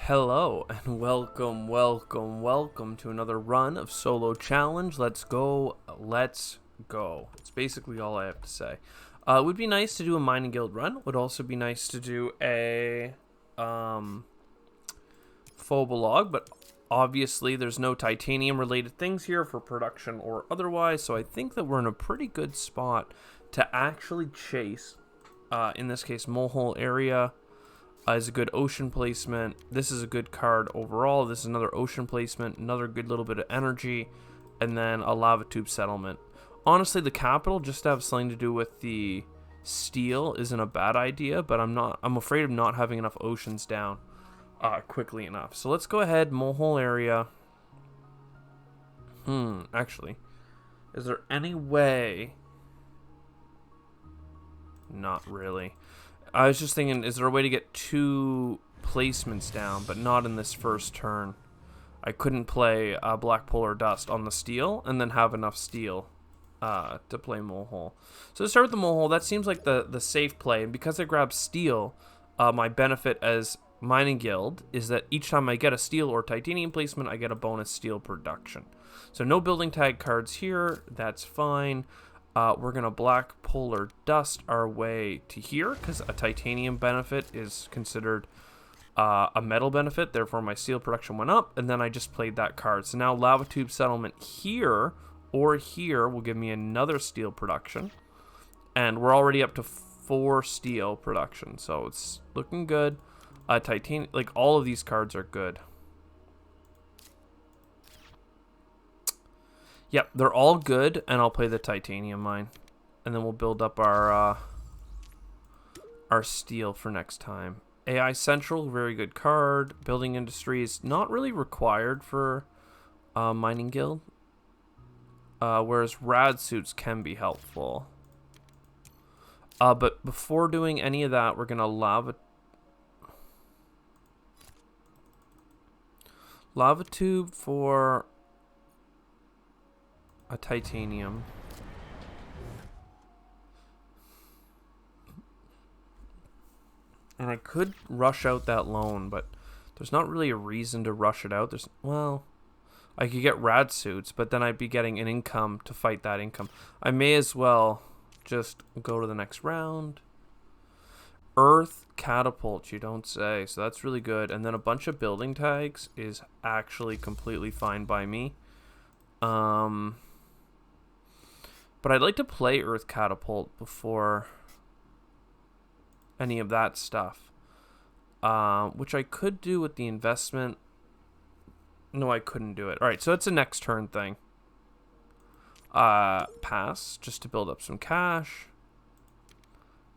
Hello and welcome to another run of Solo Challenge. Let's go. It's basically all I have to say. It would be nice to do a mining guild run. Would also be nice to do a Phobolog, but obviously there's no titanium related things here for production or otherwise, so I think that we're in a pretty good spot to actually chase, in this case, Molehole area. Is a good ocean placement. This is a good card overall. This is another ocean placement, another good little bit of energy, and then a lava tube settlement. Honestly, the capital just to have something to do with the steel isn't a bad idea, but I'm afraid of not having enough oceans down quickly enough. So let's go ahead, Molehole area. Actually, is there any way? Not really. I was just thinking, is there a way to get two placements down, but not in this first turn? I couldn't play Black Polar Dust on the steel and then have enough steel to play Molehole. So to start with the Molehole, that seems like the safe play. And because I grabbed steel, my benefit as Mining Guild is that each time I get a steel or titanium placement, I get a bonus steel production. So no building tag cards here. That's fine. We're going to Black Polar Dust our way to here because a titanium benefit is considered a metal benefit. Therefore, my steel production went up, and then I just played that card. So now Lava Tube Settlement here or here will give me another steel production. And we're already up to 4 steel production, so it's looking good. Titanium, like all of these cards are good. Yep, they're all good, and I'll play the titanium mine. And then we'll build up our steel for next time. AI Central, very good card. Building Industries, not really required for Mining Guild. Whereas Rad Suits can be helpful. But before doing any of that, we're going to Lava Tube for a titanium. And I could rush out that loan, but there's not really a reason to rush it out. Well, I could get Rad Suits, but then I'd be getting an income to fight that income. I may as well just go to the next round. Earth Catapult, you don't say. So that's really good. And then a bunch of building tags is actually completely fine by me. But I'd like to play Earth Catapult before any of that stuff. Which I could do with the investment. No, I couldn't do it. Alright, so it's a next turn thing. Pass, just to build up some cash.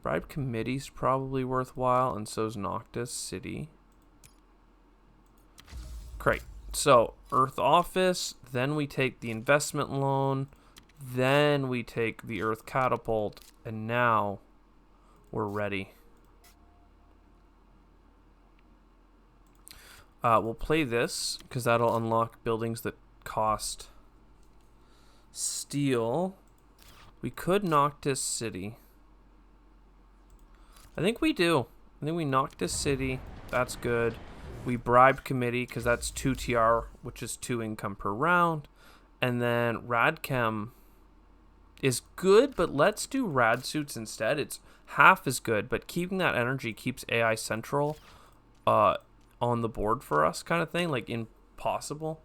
Bribe Committee's probably worthwhile, and so's Noctis City. Great. So, Earth Office, then we take the investment loan. Then we take the Earth Catapult, and now we're ready. We'll play this, because that'll unlock buildings that cost steel. We could Noctis City. I think we do. I think we Noctis City. That's good. We Bribe Committee, because that's 2 TR, which is 2 income per round. And then Radchem is good, but let's do Rad Suits instead. It's half as good, but keeping that energy keeps AI Central on the board for us, kind of thing, like impossible.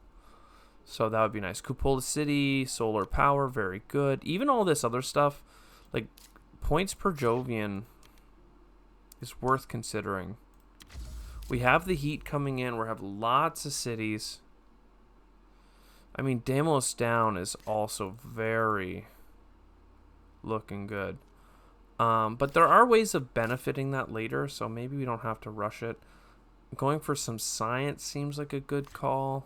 So that would be nice. Cupola City, solar power, very good. Even all this other stuff, like points per Jovian, is worth considering. We have the heat coming in. We have lots of cities. I mean, Deimos Down is also very looking good. But there are ways of benefiting that later, so maybe we don't have to rush it. Going for some science seems like a good call.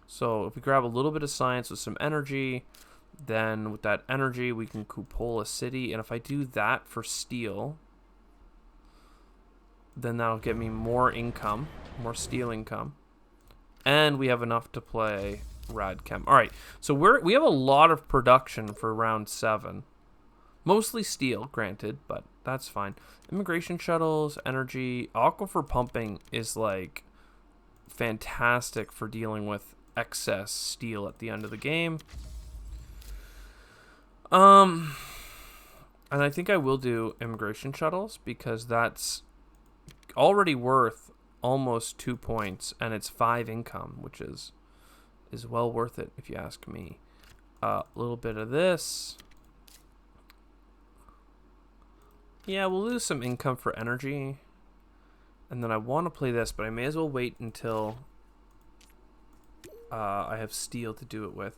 So if we grab a little bit of science with some energy, then with that energy we can Cupola City. And if I do that for steel, then that'll get me more income, more steel income. And we have enough to play Radchem. All right, so we have a lot of production for round 7. Mostly steel, granted, but that's fine. Immigration shuttles, energy, aquifer pumping is like fantastic for dealing with excess steel at the end of the game. And I think I will do immigration shuttles because that's already worth almost 2 points, and it's 5 income, which is well worth it if you ask me. A little bit of this. Yeah, we'll lose some income for energy. And then I want to play this, but I may as well wait until I have steel to do it with.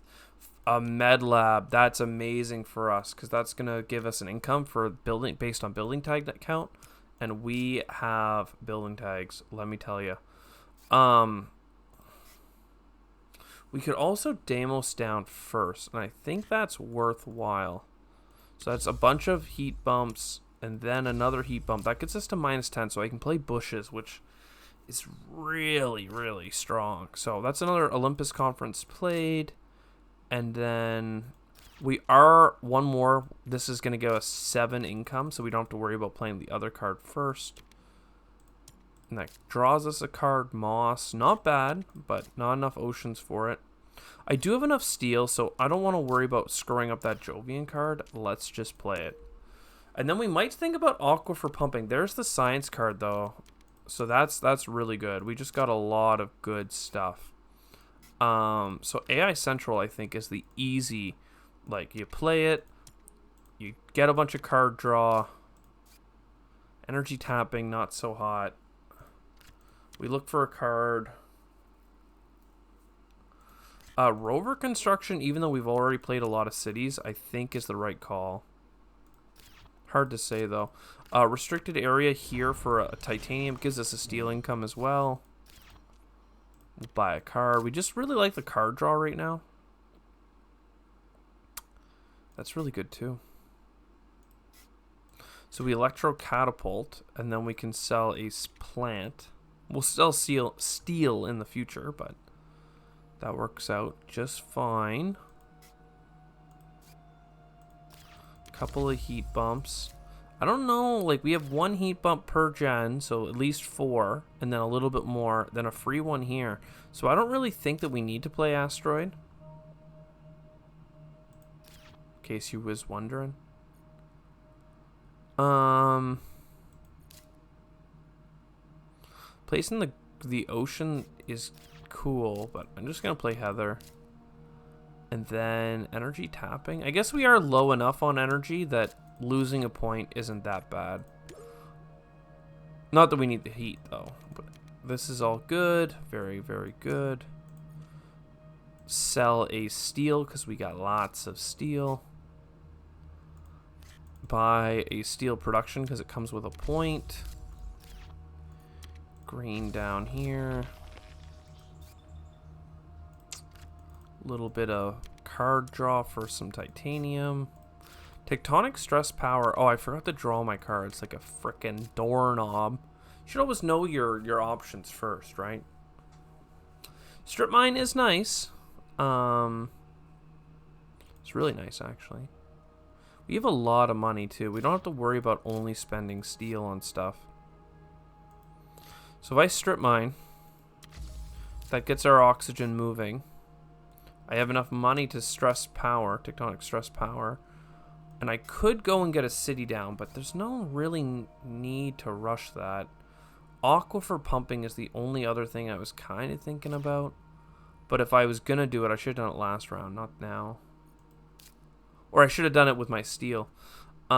A med lab, that's amazing for us because that's going to give us an income for building based on building tag count. And we have building tags, let me tell you. We could also Deimos down first, and I think that's worthwhile. So that's a bunch of heat bumps, and then another heat bump. That gets us to -10, so I can play bushes, which is really, really strong. So that's another Olympus Conference played. And then we are one more. This is going to give us 7 income, so we don't have to worry about playing the other card first. And that draws us a card, Moss. Not bad, but not enough oceans for it. I do have enough steel, so I don't want to worry about screwing up that Jovian card. Let's just play it. And then we might think about Aquifer Pumping. There's the science card, though. So that's really good. We just got a lot of good stuff. So AI Central, I think, is the easy, like, you play it, you get a bunch of card draw, energy tapping, not so hot. We look for a card. Rover Construction, even though we've already played a lot of cities, I think is the right call. Hard to say, though. Restricted area here for a titanium gives us a steel income as well. We'll buy a card. We just really like the card draw right now. That's really good, too. So we electro catapult, and then we can sell a plant. We'll sell steel in the future, but that works out just fine. Couple of heat bumps. I don't know, like, we have 1 heat bump per gen, so at least 4, and then a little bit more, then a free one here. So I don't really think that we need to play Asteroid. In case you was wondering. Placing the ocean is cool, but I'm just gonna play Heather. And then energy tapping. I guess we are low enough on energy that losing a point isn't that bad. Not that we need the heat, though. But this is all good. Very, very good. Sell a steel because we got lots of steel. Buy a steel production because it comes with a point. Green down here. Little bit of card draw for some titanium. Tectonic stress power. Oh, I forgot to draw my cards like a frickin' doorknob. You should always know your options first, right? Strip mine is nice. It's really nice, actually. We have a lot of money, too. We don't have to worry about only spending steel on stuff. So if I strip mine, that gets our oxygen moving. I have enough money to stress power, tectonic stress power. And I could go and get a city down, but there's no really need to rush that. Aquifer pumping is the only other thing I was kind of thinking about. But if I was going to do it, I should have done it last round, not now. Or I should have done it with my steel. You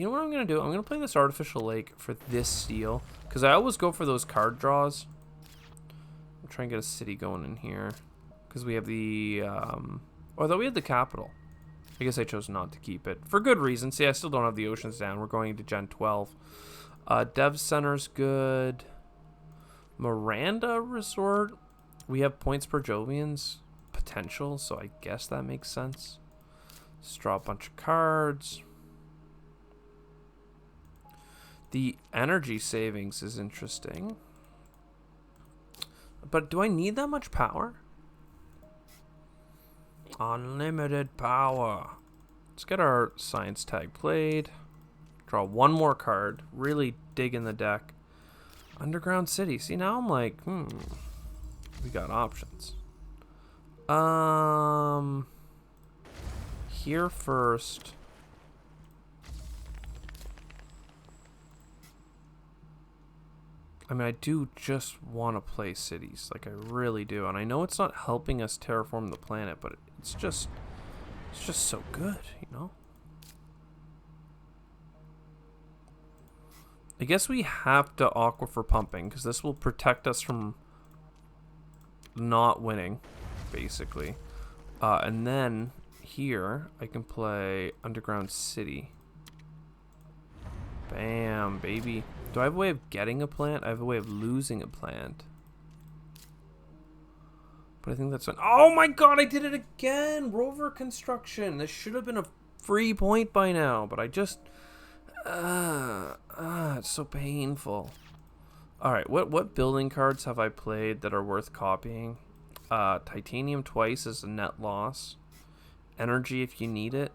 know what I'm going to do? I'm going to play this artificial lake for this steel. Because I always go for those card draws. I'll try and get a city going in here. Because we have the... although we had the capital. I guess I chose not to keep it. For good reason. See, I still don't have the oceans down. We're going into Gen 12. Dev Center's good. Miranda Resort. We have points per Jovians. Potential, so I guess that makes sense. Let's draw a bunch of cards. The energy savings is interesting. But do I need that much power? Unlimited power. Let's get our science tag played. Draw one more card. Really dig in the deck. Underground city. See, now I'm like, we got options. Here first. I mean, I do just want to play cities. Like, I really do. And I know it's not helping us terraform the planet, but it's just so good, you know? I guess we have to aquifer pumping, because this will protect us from not winning, basically. And then, here, I can play Underground City. Bam, baby. Do I have a way of getting a plant? I have a way of losing a plant. But I think that's fine. Oh my god, I did it again! Rover construction. This should have been a free point by now, but I just... it's so painful. Alright, what building cards have I played that are worth copying? Titanium twice is a net loss. Energy if you need it.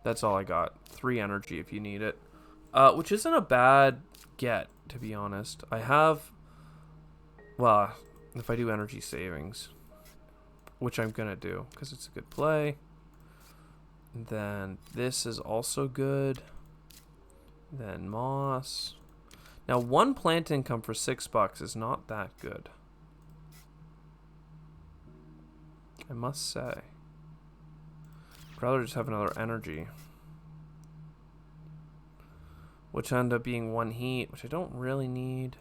That's all I got. 3 energy if you need it. Which isn't a bad get, to be honest. I have... Well, if I do energy savings, which I'm going to do, because it's a good play. And then this is also good. Then moss. Now, 1 plant income for $6 is not that good, I must say. I'd rather just have another energy. Which end up being 1 heat, which I don't really need.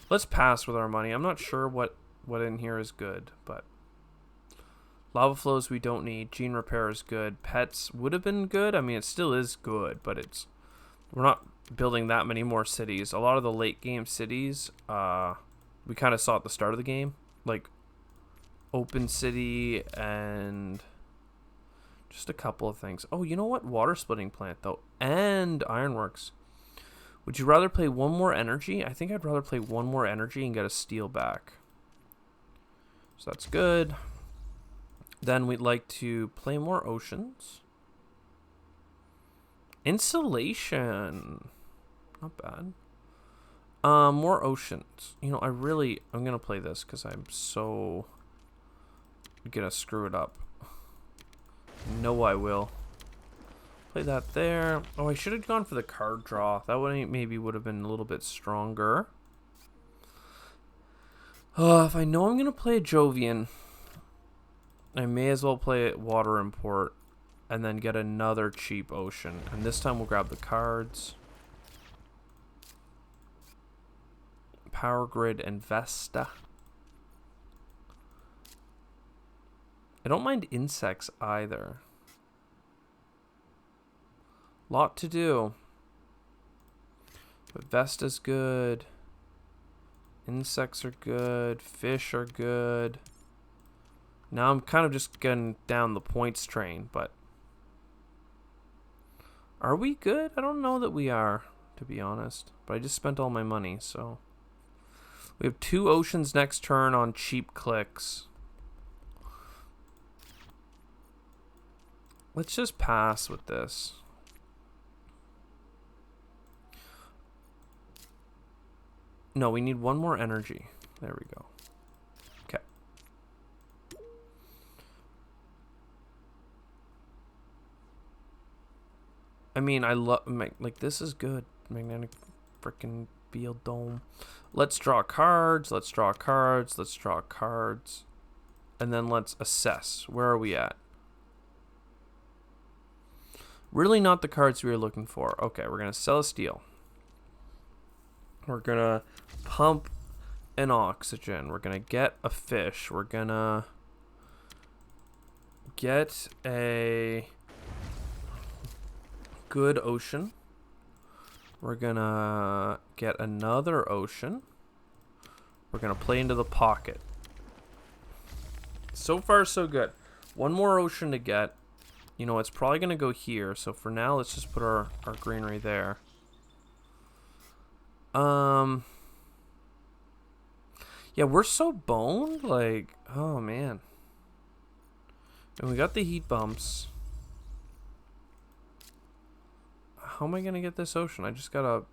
Let's pass with our money. I'm not sure what in here is good, but... Lava flows we don't need. Gene repair is good. Pets would have been good. I mean, it still is good, but it's... We're not building that many more cities. A lot of the late game cities, we kind of saw at the start of the game. Like, Open City and... Just a couple of things. Oh, you know what? Water splitting plant, though. And ironworks. Would you rather play 1 more energy? I think I'd rather play 1 more energy and get a steel back. So that's good. Then we'd like to play more oceans. Insulation. Not bad. More oceans. You know, I'm going to play this because I'm so going to screw it up. No, I will. Play that there. Oh, I should have gone for the card draw. That one maybe would have been a little bit stronger. If I know I'm going to play a Jovian, I may as well play it water import and then get another cheap ocean. And this time we'll grab the cards. Power Grid and Vesta. I don't mind insects either. Lot to do. But Vesta's good. Insects are good. Fish are good. Now I'm kind of just getting down the points train, but... Are we good? I don't know that we are, to be honest. But I just spent all my money, so... We have 2 oceans next turn on cheap clicks. Let's just pass with this. No, we need 1 more energy. There we go. Okay. I mean, I love... Like, this is good. Magnetic freaking field dome. Let's draw cards. Let's draw cards. Let's draw cards. And then let's assess. Where are we at? Really not the cards we were looking for. Okay, we're going to sell a steel. We're going to pump an oxygen. We're going to get a fish. We're going to get a good ocean. We're going to get another ocean. We're going to play into the pocket. So far, so good. 1 more ocean to get. You know, it's probably going to go here. So for now, let's just put our greenery there. Yeah, we're so boned. Like, oh, man. And we got the heat bumps. how am I going to get this ocean? I just got to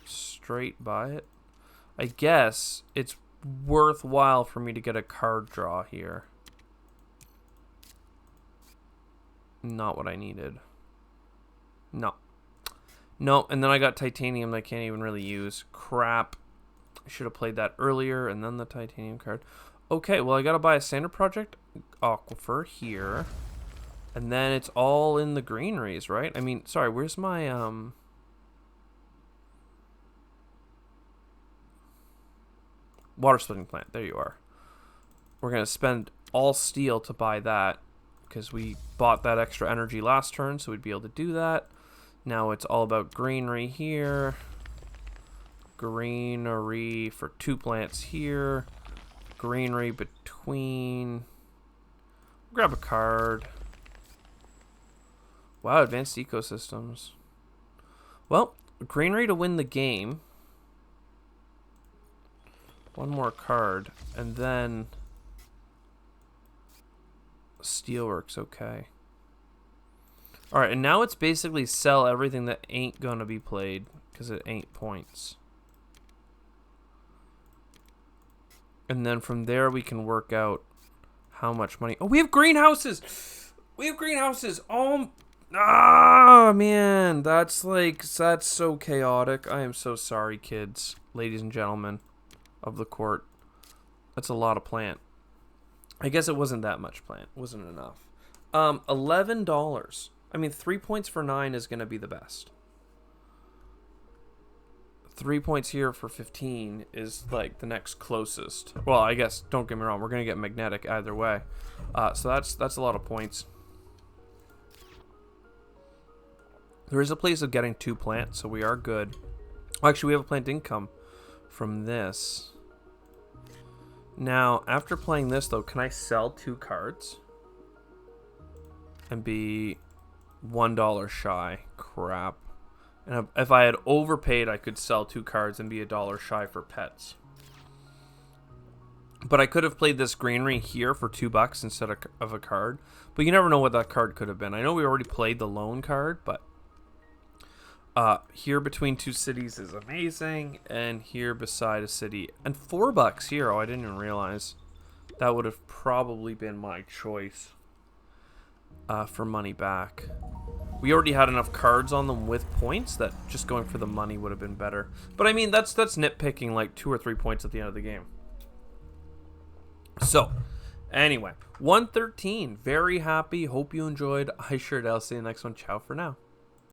straight buy it. I guess it's worthwhile for me to get a card draw here. Not what I needed. No. No, and then I got titanium that I can't even really use. Crap. I should have played that earlier and then the titanium card. Okay, well, I got to buy a standard project aquifer here. And then it's all in the greeneries, right? I mean, sorry, where's my, water splitting plant? There you are. We're going to spend all steel to buy that because we bought that extra energy last turn, so we'd be able to do that. Now it's all about greenery here. Greenery for 2 plants here. Greenery between. Grab a card. Wow, advanced ecosystems. Well, greenery to win the game. One more card. And then steelworks, okay. Alright, and now it's basically sell everything that ain't gonna be played, because it ain't points. And then from there we can work out how much money. Oh, we have greenhouses! We have greenhouses! Oh, man, that's so chaotic. I am so sorry, kids, ladies and gentlemen of the court. That's a lot of plant. I guess it wasn't that much plant. It wasn't enough. $11. I mean, 3 points for 9 is going to be the best. 3 points here for 15 is like the next closest. Well, I guess, don't get me wrong, we're going to get magnetic either way. So that's a lot of points. There is a place of getting 2 plants, so we are good. Well, actually, we have a plant income from this. Now, after playing this, though, can I sell 2 cards? And be $1 shy? Crap. And if I had overpaid, I could sell 2 cards and be $1 shy for pets. But I could have played this greenery here for $2 instead of a card. But you never know what that card could have been. I know we already played the lone card, but here between 2 cities is amazing. And here beside a city. And $4 here. Oh, I didn't even realize. That would have probably been my choice for money back. We already had enough cards on them with points that just going for the money would have been better. But I mean, that's nitpicking like 2 or 3 points at the end of the game. So, anyway, 113. Very happy. Hope you enjoyed. I sure do. I'll see you next one. Ciao for now.